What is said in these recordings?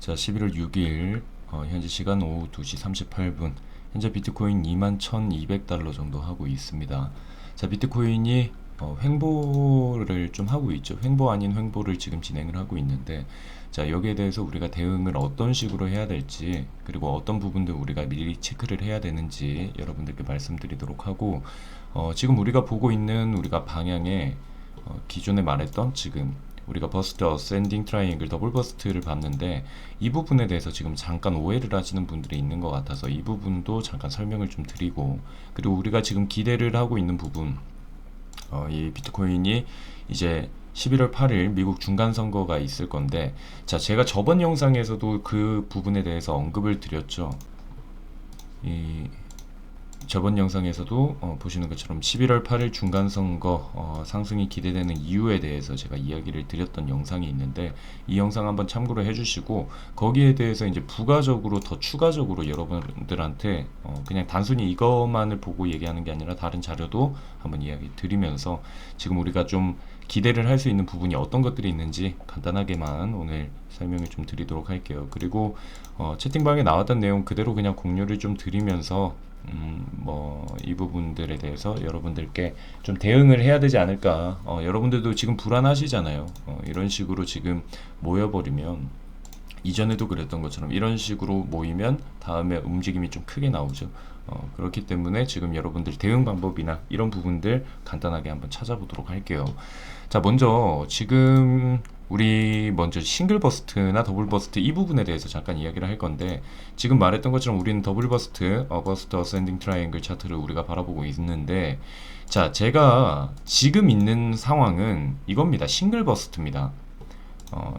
자, 11월 6일 현재 시간 오후 2시 38분. 현재 비트코인 21,200달러 정도 하고 있습니다. 자, 비트코인이 횡보를 좀 하고 있죠. 횡보 아닌 횡보를 지금 진행을 하고 있는데, 자, 여기에 대해서 우리가 대응을 어떤 식으로 해야 될지, 그리고 어떤 부분들 우리가 미리 체크를 해야 되는지 여러분들께 말씀드리도록 하고, 지금 우리가 보고 있는 우리가 방향에 기존에 말했던 지금 우리가 버스트 어센딩 트라이앵글 더블 버스트를 봤는데, 이 부분에 대해서 지금 잠깐 오해를 하시는 분들이 있는 것 같아서 이 부분도 잠깐 설명을 좀 드리고, 그리고 우리가 지금 기대를 하고 있는 부분, 이 비트코인이 이제 11월 8일 미국 중간선거가 있을 건데, 자, 제가 저번 영상에서도 그 부분에 대해서 언급을 드렸죠. 저번 영상에서도 보시는 것처럼 11월 8일 중간선거 상승이 기대되는 이유에 대해서 제가 이야기를 드렸던 영상이 있는데, 이 영상 한번 참고로 해주시고, 거기에 대해서 이제 부가적으로 더 추가적으로 여러분들한테 그냥 단순히 이것만을 보고 얘기하는 게 아니라 다른 자료도 한번 이야기 드리면서 지금 우리가 좀 기대를 할 수 있는 부분이 어떤 것들이 있는지 간단하게만 오늘 설명을 좀 드리도록 할게요. 그리고 채팅방에 나왔던 내용 그대로 그냥 공유를 좀 드리면서 이 부분들에 대해서 여러분들께 좀 대응을 해야 되지 않을까. 여러분들도 지금 불안하시잖아요. 이런 식으로 지금 모여버리면, 이전에도 그랬던 것처럼 이런 식으로 모이면 다음에 움직임이 좀 크게 나오죠. 그렇기 때문에 지금 여러분들 대응 방법이나 이런 부분들 간단하게 한번 찾아보도록 할게요. 자, 먼저 지금 우리 먼저 싱글 버스트나 더블 버스트 이 부분에 대해서 잠깐 이야기를 할 건데, 지금 말했던 것처럼 우리는 더블 버스트, 버스트 어센딩 트라이앵글 차트를 우리가 바라보고 있는데, 자, 제가 지금 있는 상황은 이겁니다. 싱글 버스트입니다.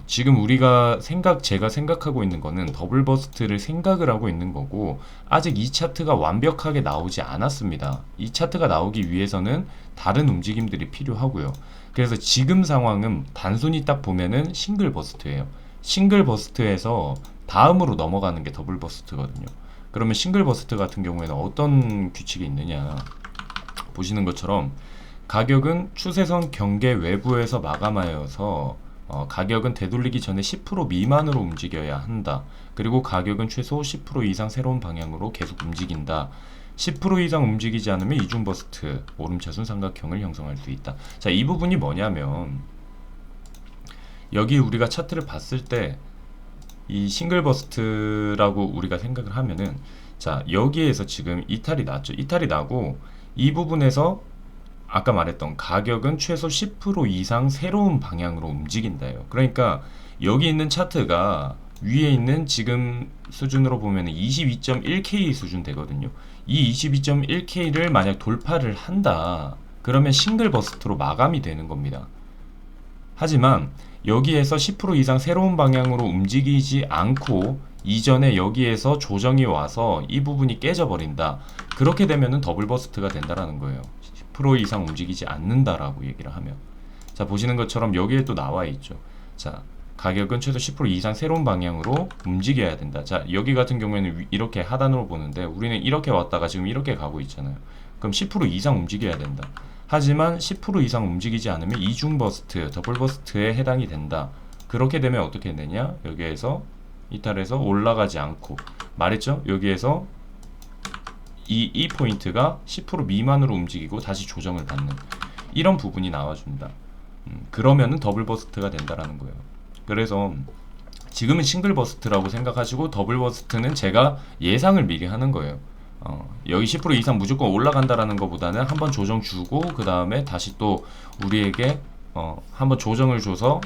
지금 제가 생각하고 있는 거는 더블 버스트를 생각을 하고 있는 거고, 아직 이 차트가 완벽하게 나오지 않았습니다. 이 차트가 나오기 위해서는 다른 움직임들이 필요하고요. 그래서 지금 상황은 단순히 딱 보면은 싱글 버스트예요. 싱글 버스트에서 다음으로 넘어가는 게 더블 버스트거든요. 그러면 싱글 버스트 같은 경우에는 어떤 규칙이 있느냐, 보시는 것처럼 가격은 추세선 경계 외부에서 마감하여서 가격은 되돌리기 전에 10% 미만으로 움직여야 한다. 그리고 가격은 최소 10% 이상 새로운 방향으로 계속 움직인다. 10% 이상 움직이지 않으면 이중 버스트, 오름차순 삼각형을 형성할 수 있다. 자, 이 부분이 뭐냐면, 여기 우리가 차트를 봤을 때 이 싱글 버스트라고 우리가 생각을 하면은, 자, 여기에서 지금 이탈이 났죠. 이탈이 나고 이 부분에서 아까 말했던 가격은 최소 10% 이상 새로운 방향으로 움직인다요. 그러니까 여기 있는 차트가 위에 있는 지금 수준으로 보면 22.1K 수준 되거든요. 이 22.1K를 만약 돌파를 한다, 그러면 싱글 버스트로 마감이 되는 겁니다. 하지만 여기에서 10% 이상 새로운 방향으로 움직이지 않고 이전에 여기에서 조정이 와서 이 부분이 깨져버린다. 그렇게 되면은 더블 버스트가 된다라는 거예요. 10% 이상 움직이지 않는다라고 얘기를 하면. 자, 보시는 것처럼 여기에 또 나와 있죠. 자, 가격은 최소 10% 이상 새로운 방향으로 움직여야 된다. 자, 여기 같은 경우에는 이렇게 하단으로 보는데, 우리는 이렇게 왔다가 지금 이렇게 가고 있잖아요. 그럼 10% 이상 움직여야 된다. 하지만 10% 이상 움직이지 않으면 이중 버스트, 더블 버스트에 해당이 된다. 그렇게 되면 어떻게 되냐? 여기에서 이탈해서 올라가지 않고, 말했죠? 여기에서 이 포인트가 10% 미만으로 움직이고 다시 조정을 받는 이런 부분이 나와준다. 그러면은 더블 버스트가 된다라는 거예요. 그래서 지금은 싱글 버스트라고 생각하시고, 더블 버스트는 제가 예상을 미리 하는 거예요. 여기 10% 이상 무조건 올라간다라는 것보다는 한번 조정 주고 그 다음에 다시 또 우리에게 한번 조정을 줘서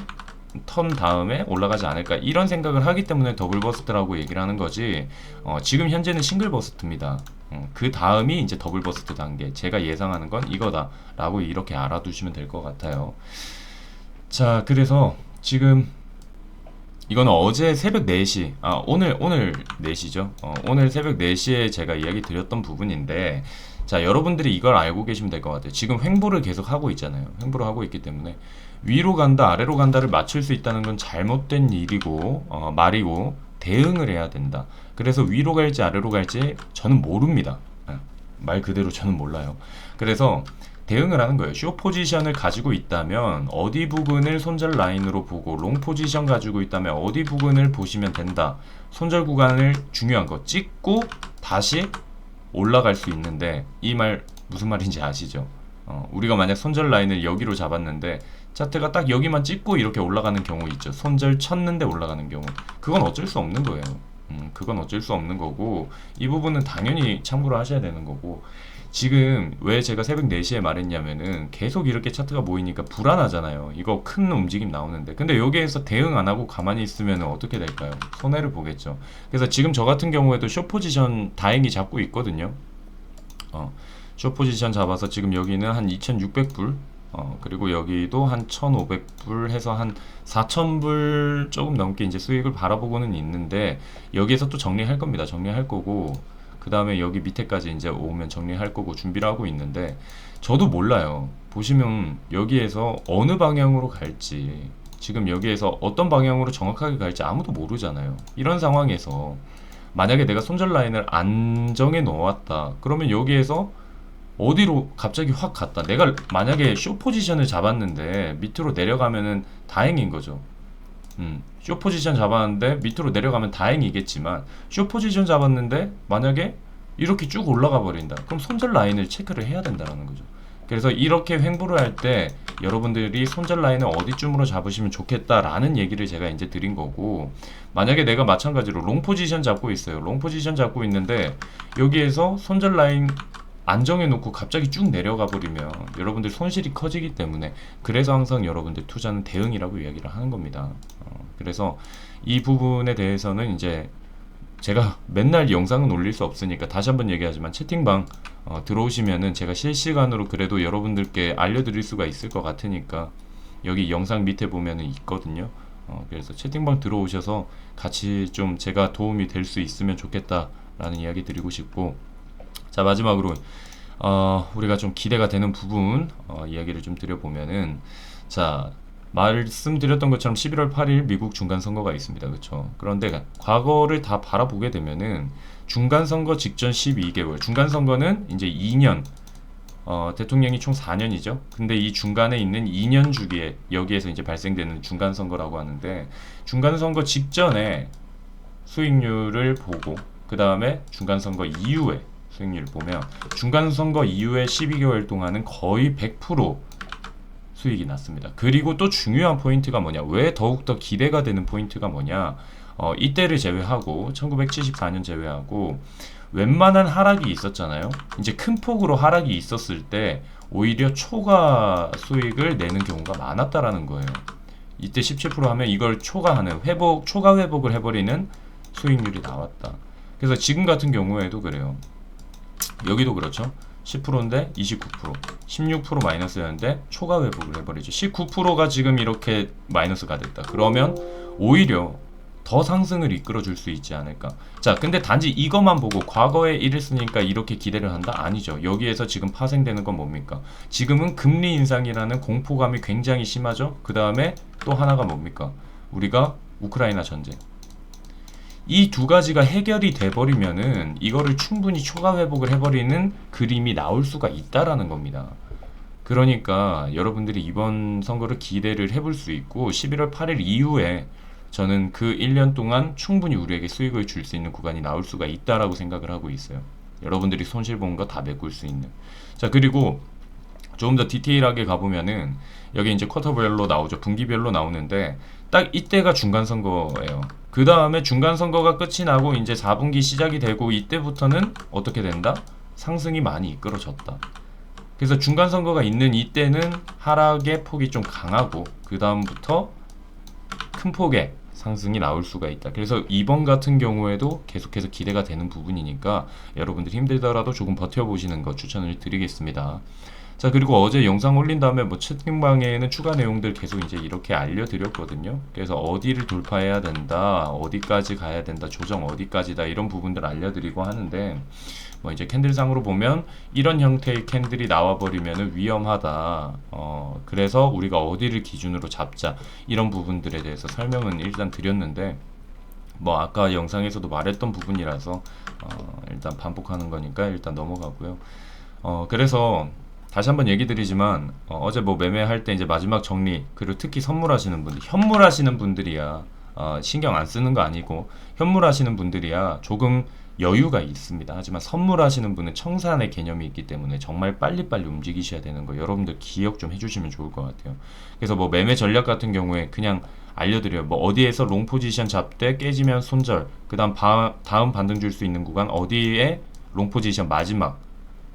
턴 다음에 올라가지 않을까, 이런 생각을 하기 때문에 더블 버스트라고 얘기를 하는 거지. 지금 현재는 싱글 버스트입니다. 그 다음이 이제 더블 버스트 단계, 제가 예상하는 건 이거다 라고 이렇게 알아두시면 될 것 같아요. 자, 그래서 지금 이거는 어제 새벽 4시, 오늘 4시죠. 오늘 새벽 4시에 제가 이야기 드렸던 부분인데, 자, 여러분들이 이걸 알고 계시면 될 것 같아요. 지금 횡보를 계속 하고 있잖아요. 횡보를 하고 있기 때문에 위로 간다, 아래로 간다를 맞출 수 있다는 건 잘못된 일이고, 말이고, 대응을 해야 된다. 그래서 위로 갈지 아래로 갈지 저는 모릅니다. 말 그대로 저는 몰라요. 그래서 대응을 하는 거예요. 쇼 포지션을 가지고 있다면 어디 부분을 손절 라인으로 보고, 롱 포지션 가지고 있다면 어디 부분을 보시면 된다. 손절 구간을 중요한 거 찍고 다시 올라갈 수 있는데, 이 말 무슨 말인지 아시죠? 우리가 만약 손절 라인을 여기로 잡았는데 차트가 딱 여기만 찍고 이렇게 올라가는 경우 있죠. 손절 쳤는데 올라가는 경우. 그건 어쩔 수 없는 거예요. 그건 어쩔 수 없는 거고, 이 부분은 당연히 참고를 하셔야 되는 거고. 지금 왜 제가 새벽 4시에 말했냐면은 계속 이렇게 차트가 모이니까 불안하잖아요. 이거 큰 움직임 나오는데. 근데 여기에서 대응 안 하고 가만히 있으면 어떻게 될까요? 손해를 보겠죠. 그래서 지금 저 같은 경우에도 숏 포지션 다행히 잡고 있거든요. 숏 포지션 잡아서 지금 여기는 한 2600불, 그리고 여기도 한 1500불 해서 한 4000불 조금 넘게 이제 수익을 바라보고는 있는데, 여기에서 또 정리할 겁니다. 정리할 거고, 그 다음에 여기 밑에까지 이제 오면 정리할 거고 준비를 하고 있는데, 저도 몰라요. 보시면 여기에서 어느 방향으로 갈지, 지금 여기에서 어떤 방향으로 정확하게 갈지 아무도 모르잖아요. 이런 상황에서 만약에 내가 손절 라인을 안 정해 놓았다, 그러면 여기에서 어디로 갑자기 확 갔다. 내가 만약에 쇼 포지션을 잡았는데 밑으로 내려가면은 다행인 거죠. 쇼 포지션 잡았는데 밑으로 내려가면 다행이겠지만, 쇼 포지션 잡았는데 만약에 이렇게 쭉 올라가 버린다. 그럼 손절 라인을 체크를 해야 된다는 거죠. 그래서 이렇게 횡보를 할 때 여러분들이 손절 라인을 어디쯤으로 잡으시면 좋겠다라는 얘기를 제가 이제 드린 거고, 만약에 내가 마찬가지로 롱 포지션 잡고 있어요. 롱 포지션 잡고 있는데 여기에서 손절 라인 안 정해놓고 갑자기 쭉 내려가 버리면 여러분들 손실이 커지기 때문에, 그래서 항상 여러분들 투자는 대응이라고 이야기를 하는 겁니다. 그래서 이 부분에 대해서는 이제 제가 맨날 영상은 올릴 수 없으니까 다시 한번 얘기하지만, 채팅방 들어오시면은 제가 실시간으로 그래도 여러분들께 알려드릴 수가 있을 것 같으니까 여기 영상 밑에 보면은 있거든요. 그래서 채팅방 들어오셔서 같이 좀 제가 도움이 될 수 있으면 좋겠다라는 이야기 드리고 싶고, 자, 마지막으로 우리가 좀 기대가 되는 부분 이야기를 좀 드려보면은, 자, 말씀드렸던 것처럼 11월 8일 미국 중간선거가 있습니다. 그렇죠? 그런데 과거를 다 바라보게 되면은 중간선거 직전 12개월, 중간선거는 이제 2년, 대통령이 총 4년이죠. 근데 이 중간에 있는 2년 주기에 여기에서 이제 발생되는 중간선거라고 하는데, 중간선거 직전에 수익률을 보고 그 다음에 중간선거 이후에 수익률을 보면, 중간선거 이후에 12개월 동안은 거의 100% 수익이 났습니다. 그리고 또 중요한 포인트가 뭐냐, 왜 더욱더 기대가 되는 포인트가 뭐냐, 이때를 제외하고 1974년 제외하고 웬만한 하락이 있었잖아요. 이제 큰 폭으로 하락이 있었을 때 오히려 초과 수익을 내는 경우가 많았다라는 거예요. 이때 17% 하면 이걸 초과하는 초과 회복을 해버리는 수익률이 나왔다. 그래서 지금 같은 경우에도 그래요. 여기도 그렇죠. 10%인데 29%, 16% 마이너스였는데 초과 회복을 해버리죠. 19%가 지금 이렇게 마이너스가 됐다. 그러면 오히려 더 상승을 이끌어 줄 수 있지 않을까. 자, 근데 단지 이것만 보고 과거에 이랬으니까 이렇게 기대를 한다? 아니죠. 여기에서 지금 파생되는 건 뭡니까? 지금은 금리 인상이라는 공포감이 굉장히 심하죠. 그 다음에 또 하나가 뭡니까? 우리가 우크라이나 전쟁. 이 두 가지가 해결이 돼버리면은 이거를 충분히 초과 회복을 해버리는 그림이 나올 수가 있다라는 겁니다. 그러니까 여러분들이 이번 선거를 기대를 해볼 수 있고, 11월 8일 이후에 저는 그 1년 동안 충분히 우리에게 수익을 줄 수 있는 구간이 나올 수가 있다라고 생각을 하고 있어요. 여러분들이 손실 본 거 다 메꿀 수 있는. 자, 그리고 조금 더 디테일하게 가보면은 여기 이제 쿼터별로 나오죠. 분기별로 나오는데 딱 이때가 중간선거예요. 그 다음에 중간선거가 끝이 나고 이제 4분기 시작이 되고, 이때부터는 어떻게 된다? 상승이 많이 이끌어졌다. 그래서 중간선거가 있는 이때는 하락의 폭이 좀 강하고, 그 다음부터 큰 폭의 상승이 나올 수가 있다. 그래서 이번 같은 경우에도 계속해서 기대가 되는 부분이니까 여러분들 힘들더라도 조금 버텨보시는 거 추천을 드리겠습니다. 자, 그리고 어제 영상 올린 다음에 뭐 채팅방에는 추가 내용들 계속 이제 이렇게 알려드렸거든요. 그래서 어디를 돌파해야 된다, 어디까지 가야 된다, 조정 어디까지다, 이런 부분들 알려드리고 하는데, 뭐 이제 캔들상으로 보면 이런 형태의 캔들이 나와버리면 위험하다. 그래서 우리가 어디를 기준으로 잡자, 이런 부분들에 대해서 설명은 일단 드렸는데, 뭐 아까 영상에서도 말했던 부분이라서 일단 반복하는 거니까 일단 넘어가고요. 그래서 다시 한번 얘기 드리지만 어제 뭐 매매할 때 이제 마지막 정리, 그리고 특히 선물하시는 분들, 현물하시는 분들이야 신경 안 쓰는 거 아니고, 현물하시는 분들이야 조금 여유가 있습니다. 하지만 선물하시는 분은 청산의 개념이 있기 때문에 정말 빨리빨리 움직이셔야 되는 거 여러분들 기억 좀 해주시면 좋을 것 같아요. 그래서 뭐 매매 전략 같은 경우에 그냥 알려드려요. 뭐 어디에서 롱 포지션 잡되 깨지면 손절, 그 다음 반등 줄 수 있는 구간 어디에 롱 포지션 마지막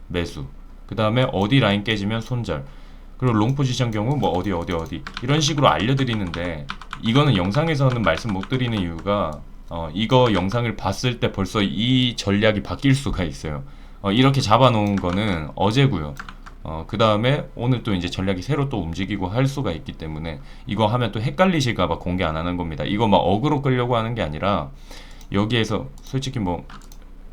매수, 그 다음에 어디 라인 깨지면 손절, 그리고 롱 포지션 경우 뭐 어디 이런 식으로 알려드리는데, 이거는 영상에서는 말씀 못 드리는 이유가 이거 영상을 봤을 때 벌써 이 전략이 바뀔 수가 있어요. 이렇게 잡아놓은 거는 어제고요. 그 다음에 오늘 또 이제 전략이 새로 또 움직이고 할 수가 있기 때문에 이거 하면 또 헷갈리실까봐 공개 안 하는 겁니다. 이거 막 어그로 끌려고 하는 게 아니라, 여기에서 솔직히 뭐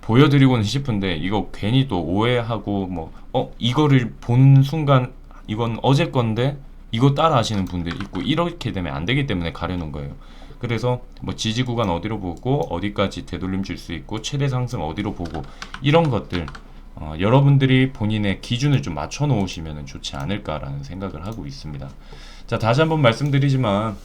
보여드리고는 싶은데 이거 괜히 또 오해하고 뭐 이거를 본 순간 이건 어제 건데 이거 따라 하시는 분들이 있고, 이렇게 되면 안 되기 때문에 가려놓은 거예요. 그래서 뭐 지지 구간 어디로 보고 어디까지 되돌림 줄 수 있고 최대 상승 어디로 보고, 이런 것들 여러분들이 본인의 기준을 좀 맞춰 놓으시면 좋지 않을까라는 생각을 하고 있습니다. 자, 다시 한번 말씀드리지만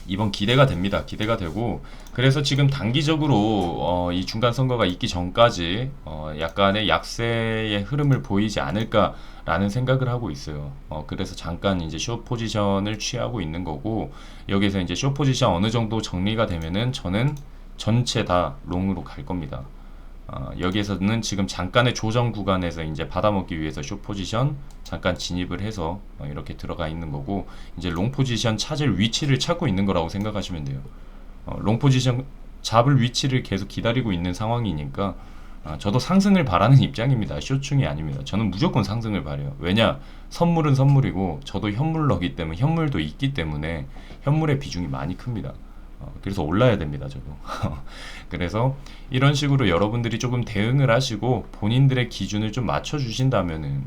이번 기대가 됩니다. 기대가 되고, 그래서 지금 단기적으로 이 중간 선거가 있기 전까지 약간의 약세의 흐름을 보이지 않을까라는 생각을 하고 있어요. 그래서 잠깐 이제 숏 포지션을 취하고 있는 거고, 여기서 이제 숏 포지션 어느 정도 정리가 되면은 저는 전체 다 롱으로 갈 겁니다. 여기에서는 지금 잠깐의 조정 구간에서 이제 받아먹기 위해서 숏 포지션 잠깐 진입을 해서 이렇게 들어가 있는 거고, 이제 롱 포지션 찾을 위치를 찾고 있는 거라고 생각하시면 돼요. 롱 포지션 잡을 위치를 계속 기다리고 있는 상황이니까 저도 상승을 바라는 입장입니다. 숏충이 아닙니다. 저는 무조건 상승을 바래요. 왜냐? 선물은 선물이고 저도 현물러기 때문에, 현물도 있기 때문에 현물의 비중이 많이 큽니다. 그래서 올라야 됩니다, 저도. 그래서 이런 식으로 여러분들이 조금 대응을 하시고 본인들의 기준을 좀 맞춰주신다면은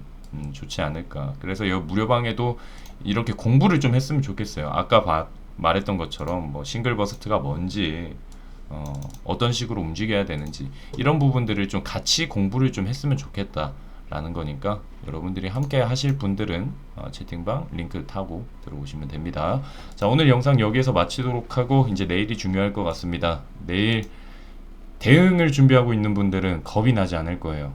좋지 않을까. 그래서 이 무료방에도 이렇게 공부를 좀 했으면 좋겠어요. 아까 말했던 것처럼 뭐 싱글 버스트가 뭔지, 어떤 식으로 움직여야 되는지, 이런 부분들을 좀 같이 공부를 좀 했으면 좋겠다 라는 거니까, 여러분들이 함께 하실 분들은 채팅방 링크 타고 들어오시면 됩니다. 자, 오늘 영상 여기에서 마치도록 하고, 이제 내일이 중요할 것 같습니다. 내일 대응을 준비하고 있는 분들은 겁이 나지 않을 거예요.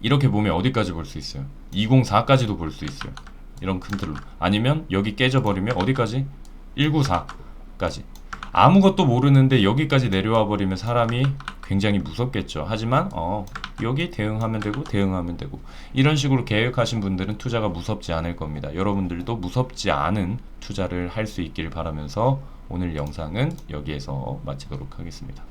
이렇게 보면 어디까지 볼 수 있어요? 204까지도 볼 수 있어요. 이런 큰 틀로. 아니면 여기 깨져버리면 어디까지? 194까지. 아무것도 모르는데 여기까지 내려와 버리면 사람이 굉장히 무섭겠죠. 하지만 여기 대응하면 되고 이런 식으로 계획하신 분들은 투자가 무섭지 않을 겁니다. 여러분들도 무섭지 않은 투자를 할 수 있길 바라면서 오늘 영상은 여기에서 마치도록 하겠습니다.